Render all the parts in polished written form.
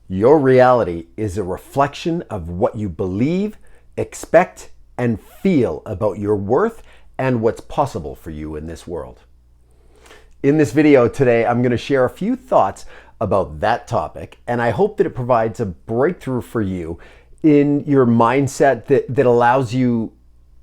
Your reality is a reflection of what you believe, expect, and feel about your worth and what's possible for you in this world. In this video today, I'm going to share a few thoughts about that topic, and I hope that it provides a breakthrough for you in your mindset that allows you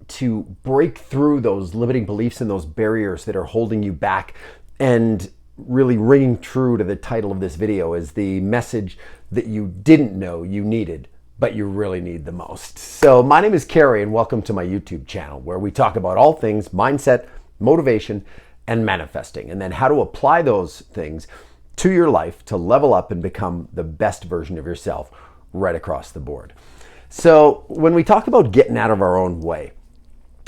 to break through those limiting beliefs and those barriers that are holding you back. And really ringing true to the title of this video is the message that you didn't know you needed, but you really need the most. So my name is Carey, and welcome to my YouTube channel, where we talk about all things mindset, motivation, and manifesting, and then how to apply those things to your life to level up and become the best version of yourself right across the board. So when we talk about getting out of our own way,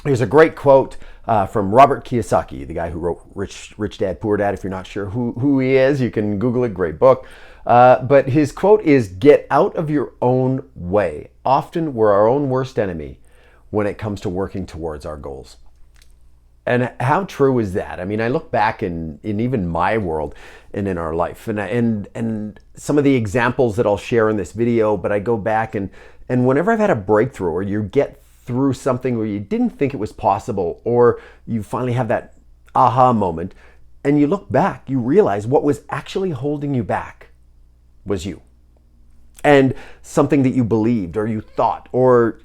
there's a great quote from Robert Kiyosaki, the guy who wrote Rich Dad, Poor Dad. If you're not sure who he is, you can Google it, great book. But his quote is, "Get out of your own way. Often we're our own worst enemy when it comes to working towards our goals." And how true is that? I mean, I look back in even my world and in our life, and some of the examples that I'll share in this video, but I go back and whenever I've had a breakthrough, or you get through something where you didn't think it was possible, or you finally have that aha moment, and you look back, you realize what was actually holding you back was you. And something that you believed or you thought, or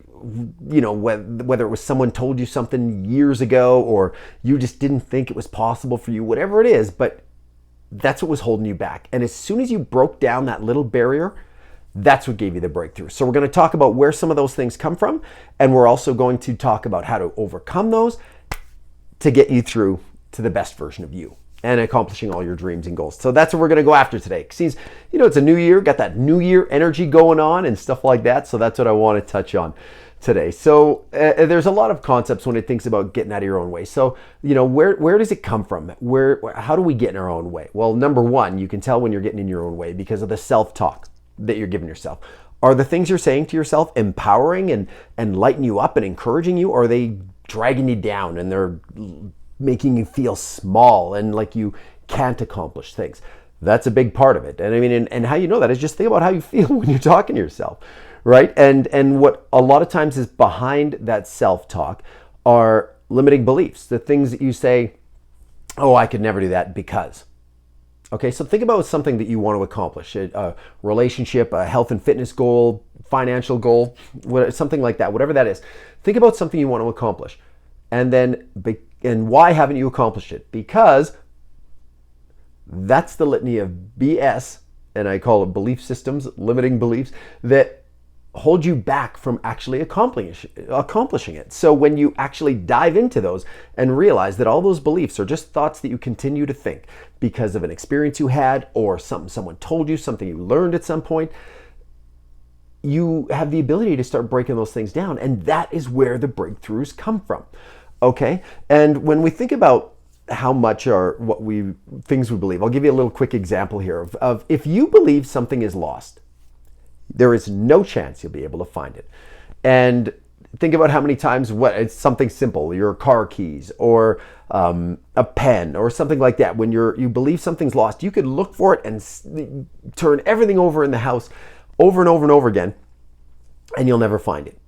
whether it was someone told you something years ago, or you just didn't think it was possible for you, whatever it is, but that's what was holding you back. And as soon as you broke down that little barrier, that's what gave you the breakthrough. So we're going to talk about where some of those things come from, and we're also going to talk about how to overcome those to get you through to the best version of you and accomplishing all your dreams and goals. So that's what we're going to go after today. Since, it's a new year, got that new year energy going on and stuff like that. So that's what I want to touch on today. So there's a lot of concepts when it thinks about getting out of your own way. So, where does it come from? How do we get in our own way? Well, number one, you can tell when you're getting in your own way because of the self-talk that you're giving yourself. Are the things you're saying to yourself empowering and lighting you up and encouraging you? Or are they dragging you down and they're making you feel small and like you can't accomplish things? That's a big part of it. And I mean, and how you know that is just think about how you feel when you're talking to yourself, right? And what a lot of times is behind that self-talk are limiting beliefs, the things that you say, oh, I could never do that because. Okay, so think about something that you want to accomplish, a relationship, a health and fitness goal, financial goal, something like that, whatever that is. Think about something you want to accomplish. And why haven't you accomplished it? Because that's the litany of BS, and I call it belief systems, limiting beliefs, that hold you back from actually accomplishing it. So when you actually dive into those and realize that all those beliefs are just thoughts that you continue to think because of an experience you had, or something someone told you, something you learned at some point, you have the ability to start breaking those things down. And that is where the breakthroughs come from. Okay. And when we think about how much things we believe, I'll give you a little quick example here of if you believe something is lost, there is no chance you'll be able to find it. And think about how many times it's something simple, your car keys or a pen or something like that. When you believe something's lost, you could look for it and turn everything over in the house over and over and over again, and you'll never find it.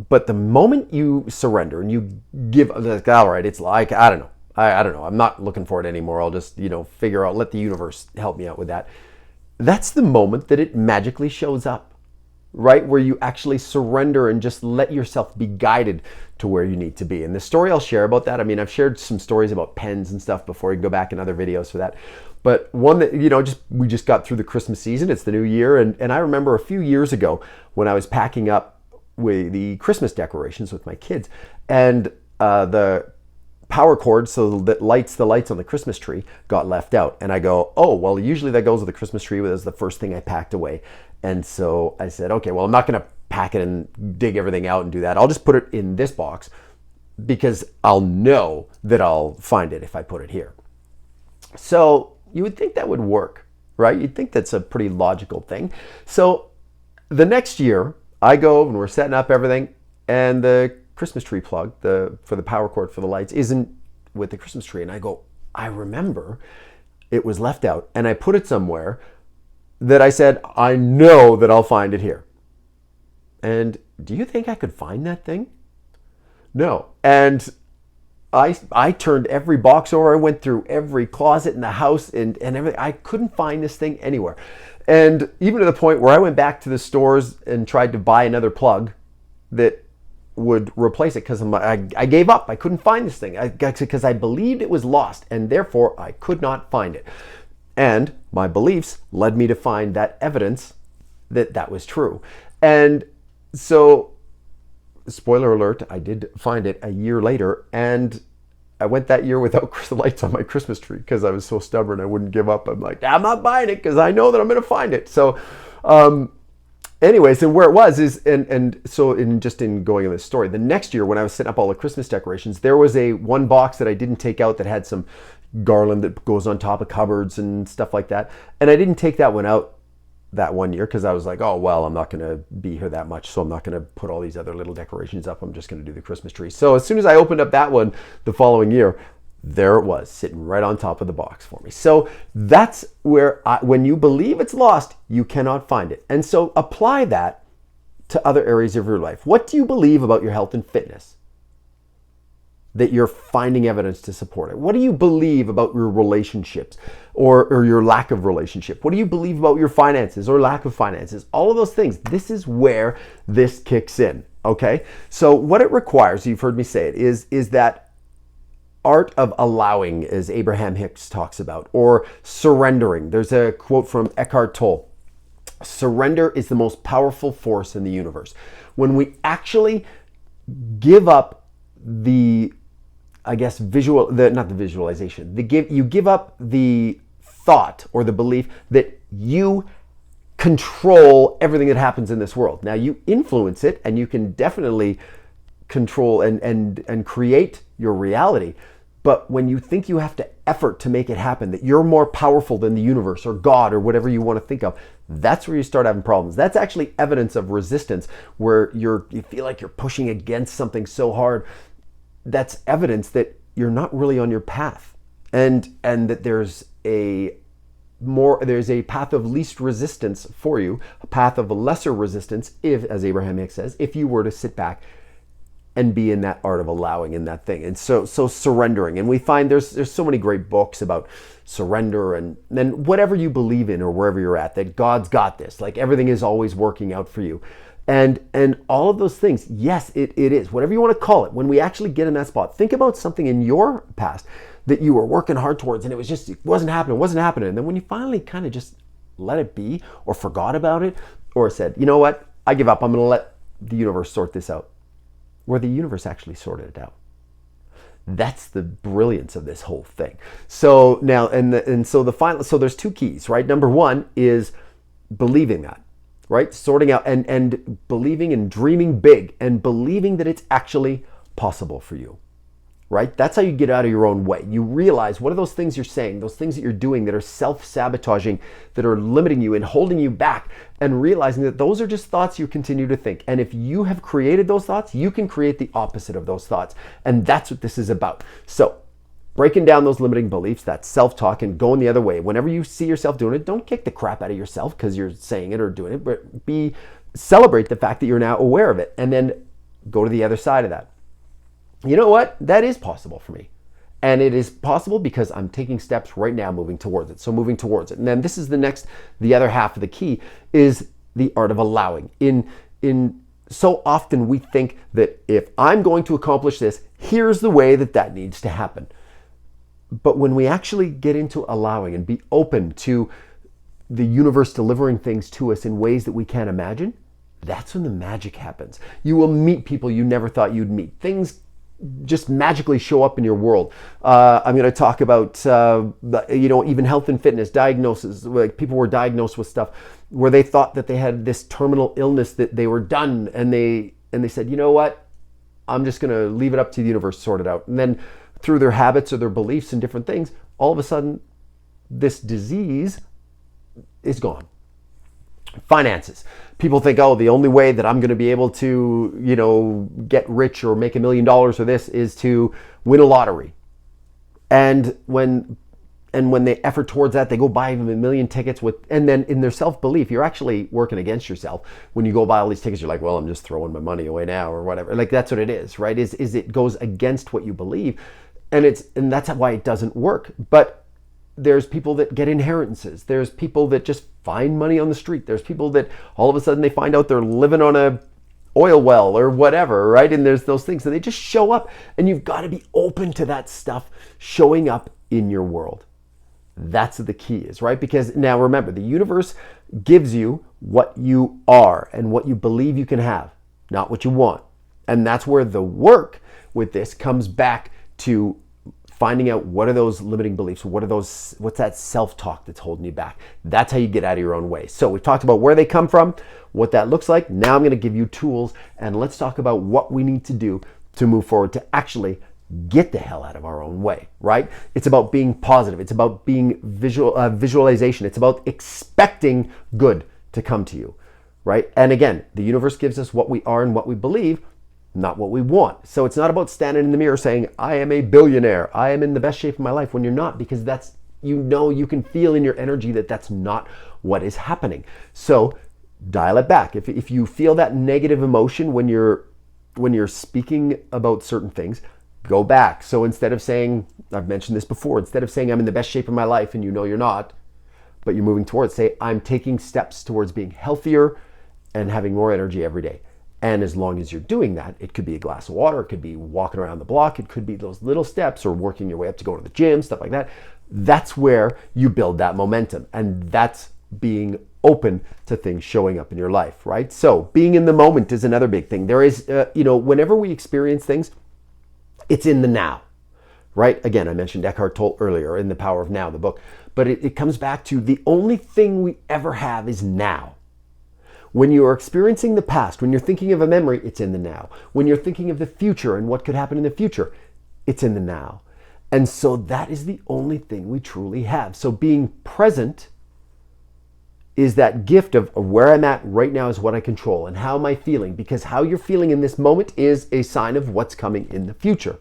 But the moment you surrender and you give, all right, it's like, I don't know. I don't know. I'm not looking for it anymore. I'll just, figure out, let the universe help me out with that. That's the moment that it magically shows up, right? Where you actually surrender and just let yourself be guided to where you need to be. And the story I'll share about that, I mean, I've shared some stories about pens and stuff before. You can go back in other videos for that. But one that, we just got through the Christmas season. It's the new year. And I remember a few years ago when I was packing up with the Christmas decorations with my kids, and the power cord, so that the lights on the Christmas tree got left out. And I go, oh, well, usually that goes with the Christmas tree. That was the first thing I packed away. And so I said, okay, well, I'm not going to pack it and dig everything out and do that. I'll just put it in this box because I'll know that I'll find it if I put it here. So you would think that would work, right? You'd think that's a pretty logical thing. So the next year I go and we're setting up everything, and the Christmas tree plug for the power cord for the lights isn't with the Christmas tree. And I go, I remember it was left out, and I put it somewhere that I said, I know that I'll find it here. And do you think I could find that thing? No. And I turned every box over. I went through every closet in the house and everything. I couldn't find this thing anywhere. And even to the point where I went back to the stores and tried to buy another plug that would replace it because I gave up. I couldn't find this thing because I believed it was lost, and therefore I could not find it. And my beliefs led me to find that evidence that that was true. And so, spoiler alert, I did find it a year later, and I went that year without crystal lights on my Christmas tree because I was so stubborn I wouldn't give up. I'm like, I'm not buying it because I know that I'm going to find it. So anyways, and where it was is, and so in going in this story, the next year when I was setting up all the Christmas decorations, there was one box that I didn't take out that had some garland that goes on top of cupboards and stuff like that. And I didn't take that one out that one year because I was like, oh, well, I'm not going to be here that much, so I'm not going to put all these other little decorations up. I'm just going to do the Christmas tree. So as soon as I opened up that one the following year, there it was sitting right on top of the box for me. So that's where when you believe it's lost, you cannot find it. And so apply that to other areas of your life. What do you believe about your health and fitness that you're finding evidence to support it? What do you believe about your relationships or your lack of relationship? What do you believe about your finances or lack of finances? All of those things. This is where this kicks in, okay? So what it requires, you've heard me say it, is that art of allowing, as Abraham Hicks talks about, or surrendering. There's a quote from Eckhart Tolle. Surrender is the most powerful force in the universe. When we actually give up you give up the thought or the belief that you control everything that happens in this world. Now you influence it, and you can definitely control and create your reality. But when you think you have to effort to make it happen, that you're more powerful than the universe or God or whatever you want to think of, that's where you start having problems. That's actually evidence of resistance, where you feel like you're pushing against something so hard. That's evidence that you're not really on your path, and that there's a path of least resistance for you, a path of lesser resistance, if, as Abraham Hicks says, if you were to sit back and be in that art of allowing in that thing. And so surrendering. And we find there's so many great books about surrender and then whatever you believe in or wherever you're at, that God's got this, like everything is always working out for you. And all of those things, yes, it is, whatever you want to call it. When we actually get in that spot, think about something in your past that you were working hard towards and it wasn't happening. And then when you finally kind of just let it be or forgot about it or said, you know what, I give up, I'm going to let the universe sort this out, where the universe actually sorted it out. That's the brilliance of this whole thing. So now, so there's two keys, right? Number one is believing that, right? Sorting out and believing and dreaming big and believing that it's actually possible for you, right? That's how you get out of your own way. You realize what are those things you're saying, those things that you're doing that are self-sabotaging, that are limiting you and holding you back, and realizing that those are just thoughts you continue to think. And if you have created those thoughts, you can create the opposite of those thoughts. And that's what this is about. So breaking down those limiting beliefs, that self-talk, and going the other way. Whenever you see yourself doing it, don't kick the crap out of yourself because you're saying it or doing it, but celebrate the fact that you're now aware of it, and then go to the other side of that. You know what? That is possible for me. And it is possible because I'm taking steps right now moving towards it. So moving towards it. And then this is the other half of the key is the art of allowing. So often we think that if I'm going to accomplish this, here's the way that needs to happen. But when we actually get into allowing and be open to the universe delivering things to us in ways that we can't imagine, that's when the magic happens. You will meet people you never thought you'd meet. Things just magically show up in your world. I'm going to talk about, even health and fitness diagnosis. Like people were diagnosed with stuff where they thought that they had this terminal illness, that they were done, and they said, you know what, I'm just going to leave it up to the universe to sort it out. And then through their habits or their beliefs and different things, all of a sudden, this disease is gone. Finances. People think, oh, the only way that I'm going to be able to, get rich or make $1 million or this is to win a lottery. And and when they effort towards that, they go buy even a million tickets and then in their self-belief, you're actually working against yourself. When you go buy all these tickets, you're like, well, I'm just throwing my money away now or whatever. Like that's what it is, right? Is it goes against what you believe. And that's why it doesn't work. But there's people that get inheritances. There's people that just find money on the street. There's people that all of a sudden they find out they're living on a oil well or whatever, right? And there's those things, and they just show up, and you've got to be open to that stuff showing up in your world. That's what the key is, right? Because now remember, the universe gives you what you are and what you believe you can have, not what you want. And that's where the work with this comes back to finding out what are those limiting beliefs, what's that self-talk that's holding you back. That's how you get out of your own way. So we've talked about where they come from, what that looks like. Now I'm going to give you tools, and let's talk about what we need to do to move forward to actually get the hell out of our own way, right? It's about being positive. It's about being visualization. It's about expecting good to come to you, right? And again, the universe gives us what we are and what we believe, not what we want. So it's not about standing in the mirror saying, I am a billionaire, I am in the best shape of my life, when you're not, because that's, you can feel in your energy that that's not what is happening. So dial it back. If you feel that negative emotion when you're speaking about certain things, go back. So instead of saying, I've mentioned this before, instead of saying I'm in the best shape of my life and you're not, but you're moving towards, say I'm taking steps towards being healthier and having more energy every day. And as long as you're doing that, it could be a glass of water, it could be walking around the block, it could be those little steps or working your way up to go to the gym, stuff like that. That's where you build that momentum. And that's being open to things showing up in your life, right? So being in the moment is another big thing. There is, whenever we experience things, it's in the now, right? Again, I mentioned Eckhart Tolle earlier in The Power of Now, the book, but it comes back to the only thing we ever have is now. When you are experiencing the past, when you're thinking of a memory, it's in the now. When you're thinking of the future and what could happen in the future, it's in the now. And so that is the only thing we truly have. So being present is that gift of where I'm at right now is what I control, and how am I feeling? Because how you're feeling in this moment is a sign of what's coming in the future,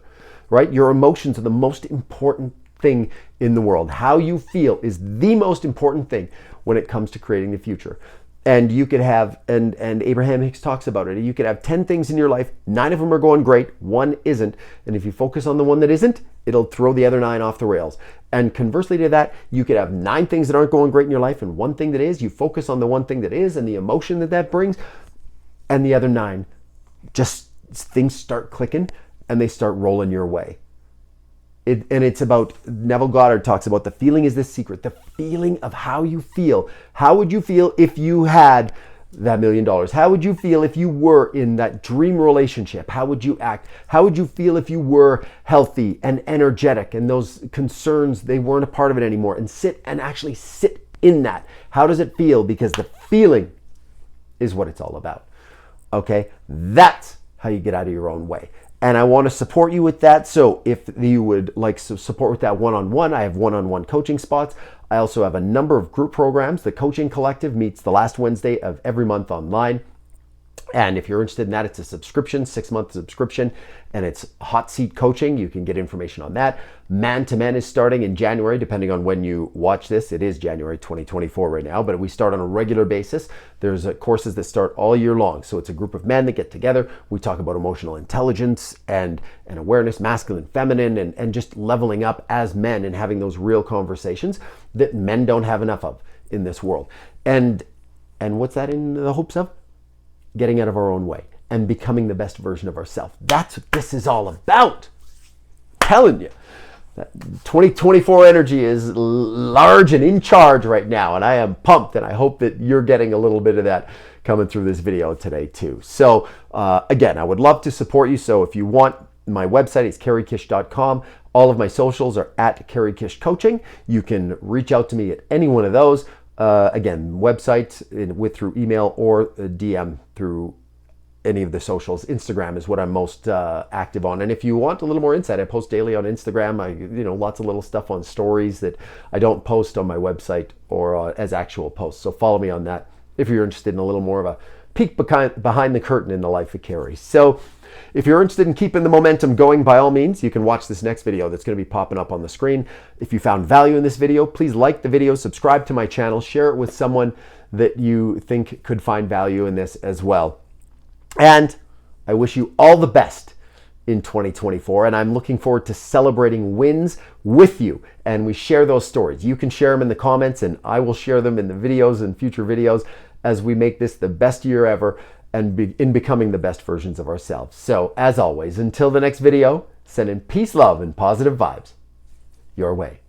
right? Your emotions are the most important thing in the world. How you feel is the most important thing when it comes to creating the future. And you could have, and Abraham Hicks talks about it, you could have 10 things in your life, 9 of them are going great, 1 isn't. And if you focus on the one that isn't, it'll throw the other 9 off the rails. And conversely to that, you could have 9 things that aren't going great in your life and 1 thing that is. You focus on the 1 thing that is and the emotion that brings, and the other 9, just things start clicking and they start rolling your way. And it's about, Neville Goddard talks about the feeling is the secret, the feeling of how you feel. How would you feel if you had that $1 million? How would you feel if you were in that dream relationship? How would you act? How would you feel if you were healthy and energetic and those concerns, they weren't a part of it anymore? And actually sit in that. How does it feel? Because the feeling is what it's all about. Okay? That's how you get out of your own way. And I want to support you with that. So if you would like support with that one-on-one, I have one-on-one coaching spots. I also have a number of group programs. The Coaching Collective meets the last Wednesday of every month online. And if you're interested in that, it's a subscription, 6-month subscription, and it's hot seat coaching. You can get information on that. Man to Men is starting in January, depending on when you watch this. It is January 2024 right now, but we start on a regular basis. There's courses that start all year long. So it's a group of men that get together. We talk about emotional intelligence and awareness, masculine, feminine, and just leveling up as men and having those real conversations that men don't have enough of in this world. And what's that in the hopes of? Getting out of our own way and becoming the best version of ourselves. That's what this is all about. I'm telling you, that 2024 energy is large and in charge right now, and I am pumped, and I hope that you're getting a little bit of that coming through this video today too. So again, I would love to support you. So if you want, my website is kerrykish.com. All of my socials are at Kerry Kish Coaching. You can reach out to me at any one of those. Again, website through email or DM through any of the socials. Instagram is what I'm most active on. And if you want a little more insight, I post daily on Instagram. Lots of little stuff on stories that I don't post on my website or as actual posts. So follow me on that if you're interested in a little more of a peek behind the curtain in the life of Kerry. So If you're interested in keeping the momentum going, by all means, you can watch this next video that's going to be popping up on the screen. If you found value in this video, please like the video, subscribe to my channel, share it with someone that you think could find value in this as well. And I wish you all the best in 2024, and I'm looking forward to celebrating wins with you, and we share those stories. You can share them in the comments, and I will share them in the videos and future videos as we make this the best year ever and in becoming the best versions of ourselves. So as always, until the next video, sending peace, love, and positive vibes your way.